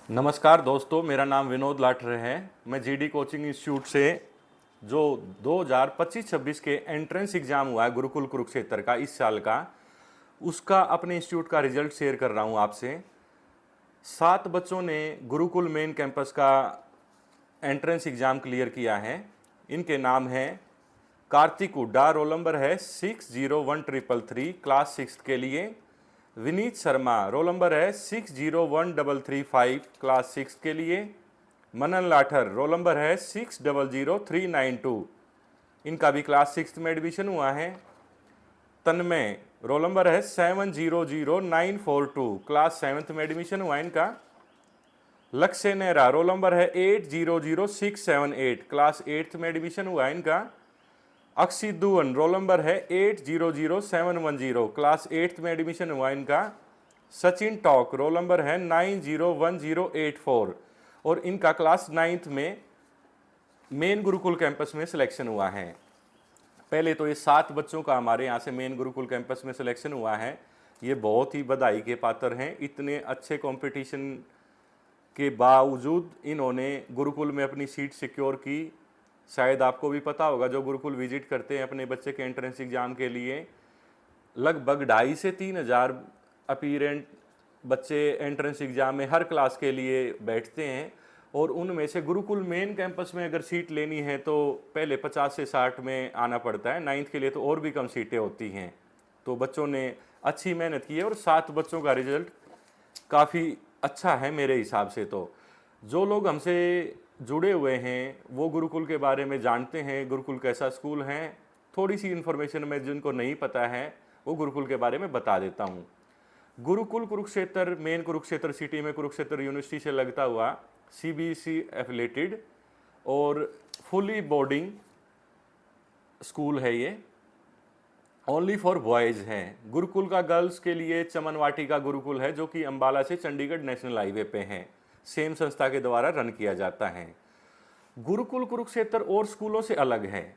नमस्कार दोस्तों, मेरा नाम विनोद लाठर है। मैं जीडी कोचिंग इंस्टीट्यूट से जो 2025-26 के एंट्रेंस एग्ज़ाम हुआ है गुरुकुल कुरुक्षेत्र का इस साल का, उसका अपने इंस्टीट्यूट का रिजल्ट शेयर कर रहा हूं आपसे। 7 बच्चों ने गुरुकुल मेन कैंपस का एंट्रेंस एग्ज़ाम क्लियर किया है। इनके नाम हैं कार्तिक हुड्डा, रोल नंबर है 601333, क्लास 6 के लिए। विनीत शर्मा, रोल नंबर है 601335, क्लास 6 के लिए। मनन लाठर, रोल नंबर है 600392, इनका भी क्लास 6 में एडमिशन हुआ है। तन्मय, रोल नंबर है 700942, क्लास 7 में एडमिशन हुआ है इनका। लक्ष्य नेहरा, रोल नंबर है 800678, क्लास 8 में एडमिशन हुआ है इनका। अक्षित दुवन, रोल नंबर है 800710, क्लास 8 में एडमिशन हुआ इनका। सचिन टॉक, रोल नंबर है 901084 और इनका क्लास 9th में मेन गुरुकुल कैंपस में सिलेक्शन हुआ है। पहले तो ये 7 बच्चों का हमारे यहाँ से मेन गुरुकुल कैंपस में सिलेक्शन हुआ है, ये बहुत ही बधाई के पात्र हैं। इतने अच्छे कंपटीशन के बावजूद इन्होंने गुरुकुल में अपनी सीट सिक्योर की। शायद आपको भी पता होगा, जो गुरुकुल विजिट करते हैं अपने बच्चे के एंट्रेंस एग्ज़ाम के लिए, लगभग 2,500 से 3,000 अपीरेंट बच्चे एंट्रेंस एग्ज़ाम में हर क्लास के लिए बैठते हैं और उनमें से गुरुकुल मेन कैंपस में अगर सीट लेनी है तो पहले 50 से 60 में आना पड़ता है। 9th के लिए तो और भी कम सीटें होती हैं। तो बच्चों ने अच्छी मेहनत की है और 7 बच्चों का रिजल्ट काफ़ी अच्छा है मेरे हिसाब से। तो जो लोग हमसे जुड़े हुए हैं वो गुरुकुल के बारे में जानते हैं, गुरुकुल कैसा स्कूल है। थोड़ी सी इन्फॉर्मेशन में जिनको नहीं पता है वो गुरुकुल के बारे में बता देता हूँ। गुरुकुल कुरुक्षेत्र मेन कुरुक्षेत्र सिटी में कुरुक्षेत्र यूनिवर्सिटी से लगता हुआ सीबीएसई एफिलेटेड और फुली बोर्डिंग स्कूल है। ये ओनली फॉर बॉयज़ हैं। गुरुकुल का गर्ल्स के लिए चमनवाटी का गुरुकुल है जो कि अंबाला से चंडीगढ़ नेशनल हाईवे पे है। सेम संस्था के द्वारा रन किया जाता है। गुरुकुल कुरुक्षेत्र और स्कूलों से अलग है।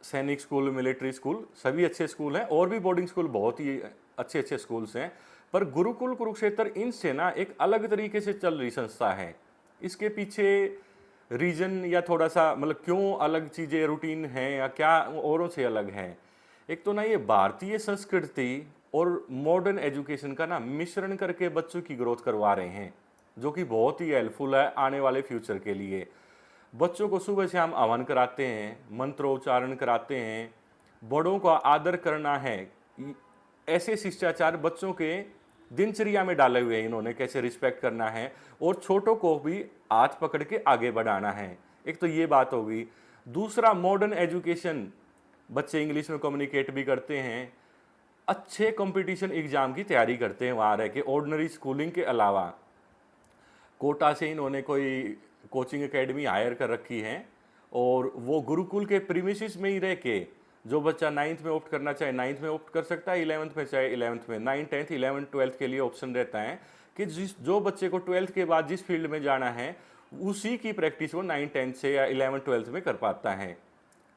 सैनिक स्कूल, मिलिट्री स्कूल सभी अच्छे स्कूल हैं और भी बोर्डिंग स्कूल बहुत ही अच्छे अच्छे स्कूल्स हैं, पर गुरुकुल कुरुक्षेत्र इनसे ना एक अलग तरीके से चल रही संस्था है। इसके पीछे रीजन या थोड़ा सा मतलब क्यों अलग चीज़ें रूटीन हैं या क्या औरों से अलग है। एक तो ना ये भारतीय संस्कृति और मॉडर्न एजुकेशन का ना मिश्रण करके बच्चों की ग्रोथ करवा रहे हैं, जो कि बहुत ही हेल्पफुल है आने वाले फ्यूचर के लिए। बच्चों को सुबह से हम हवन कराते हैं, मंत्रोच्चारण कराते हैं, बड़ों का आदर करना है। ऐसे शिष्टाचार बच्चों के दिनचर्या में डाले हुए हैं इन्होंने, कैसे रिस्पेक्ट करना है और छोटों को भी हाथ पकड़ के आगे बढ़ाना है। एक तो ये बात होगी। दूसरा, मॉडर्न एजुकेशन, बच्चे इंग्लिश में कम्युनिकेट भी करते हैं, अच्छे कंपटीशन एग्जाम की तैयारी करते हैं वहाँ रह के। ऑर्डिनरी स्कूलिंग के अलावा कोटा से इन्होंने कोई कोचिंग एकेडमी हायर कर रखी है और वो गुरुकुल के प्रीमिसेस में ही रह के जो बच्चा 9th में ऑप्ट करना चाहे 9th में ऑप्ट कर सकता है, 11th में चाहे 11th में। 9th 10th 11th 12th के लिए ऑप्शन रहता है कि जो बच्चे को 12th के बाद जिस फील्ड में जाना है उसी की प्रैक्टिस वो 9th 10th से या 11th 12th में कर पाता है।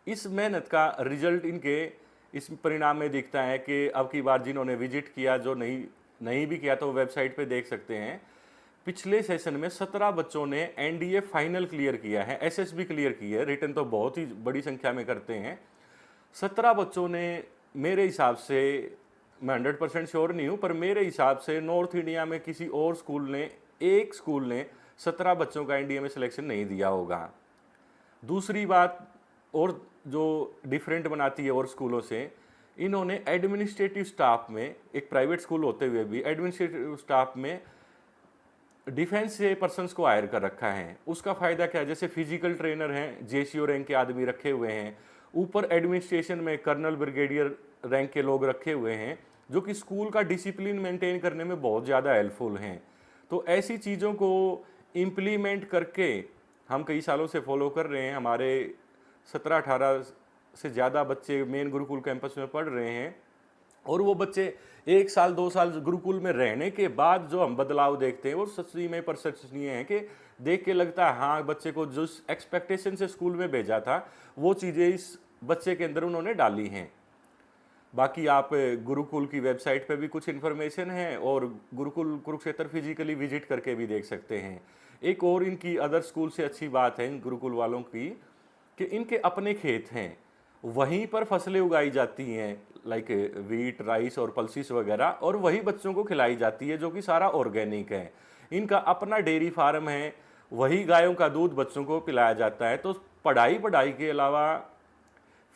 इस मेहनत का रिजल्ट इनके इस परिणाम में दिखता है कि अब की बार जिन्होंने विजिट किया, जो नहीं भी किया तो वेबसाइट पे देख सकते हैं। पिछले सेशन में 17 बच्चों ने एनडीए फाइनल क्लियर किया है, एसएसबी क्लियर की है। रिटर्न तो बहुत ही बड़ी संख्या में करते हैं। 17 बच्चों ने, मेरे हिसाब से, मैं 100% श्योर नहीं हूँ, पर मेरे हिसाब से नॉर्थ इंडिया में किसी और एक स्कूल ने 17 बच्चों का एनडीए में सिलेक्शन नहीं दिया होगा। दूसरी बात और जो डिफरेंट बनाती है और स्कूलों से, इन्होंने एडमिनिस्ट्रेटिव स्टाफ में, एक प्राइवेट स्कूल होते हुए भी एडमिनिस्ट्रेटिव स्टाफ में डिफेंस से पर्सन्स को हायर कर रखा है। उसका फ़ायदा क्या है, जैसे फिजिकल ट्रेनर हैं, जेसीओ रैंक के आदमी रखे हुए हैं, ऊपर एडमिनिस्ट्रेशन में कर्नल ब्रिगेडियर रैंक के लोग रखे हुए हैं, जो कि स्कूल का डिसिप्लिन मेंटेन करने में बहुत ज़्यादा हेल्पफुल हैं। तो ऐसी चीज़ों को इम्प्लीमेंट करके हम कई सालों से फॉलो कर रहे हैं। हमारे 17-18 से ज़्यादा बच्चे मेन गुरुकुल कैंपस में पढ़ रहे हैं और वो बच्चे 1 साल 2 साल गुरुकुल में रहने के बाद जो हम बदलाव देखते हैं वो सच्ची में प्रशंसनीय है कि देख के लगता है हाँ, बच्चे को जो एक्सपेक्टेशन से स्कूल में भेजा था वो चीज़ें इस बच्चे के अंदर उन्होंने डाली हैं। बाकी आप गुरुकुल की वेबसाइट पे भी कुछ इन्फॉर्मेशन है और गुरुकुल कुरुक्षेत्र फिजिकली विजिट करके भी देख सकते हैं। एक और इनकी अदर स्कूल से अच्छी बात है इन गुरुकुल वालों की कि इनके अपने खेत हैं, वहीं पर फसलें उगाई जाती हैं, लाइक वीट, राइस और पल्सिस वगैरह, और वही बच्चों को खिलाई जाती है, जो कि सारा ऑर्गेनिक है। इनका अपना डेयरी फार्म है, वही गायों का दूध बच्चों को पिलाया जाता है। तो पढ़ाई के अलावा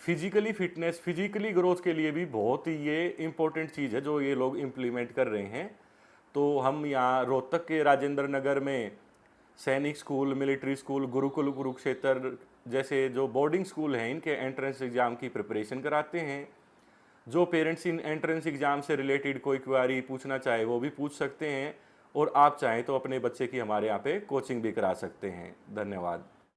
फिजिकली फिटनेस, फिजिकली ग्रोथ के लिए भी बहुत ही ये इम्पोर्टेंट चीज़ है जो ये लोग इम्प्लीमेंट कर रहे हैं। तो हम यहाँ रोहतक के राजेंद्र नगर में सैनिक school, military school, Gurukul Kurukshetra जैसे जो बोर्डिंग स्कूल हैं, इनके एंट्रेंस एग्ज़ाम की प्रिपरेशन कराते हैं। जो पेरेंट्स इन एंट्रेंस एग्ज़ाम से रिलेटेड कोई क्वेरी पूछना चाहे वो भी पूछ सकते हैं, और आप चाहें तो अपने बच्चे की हमारे यहाँ पे कोचिंग भी करा सकते हैं। धन्यवाद।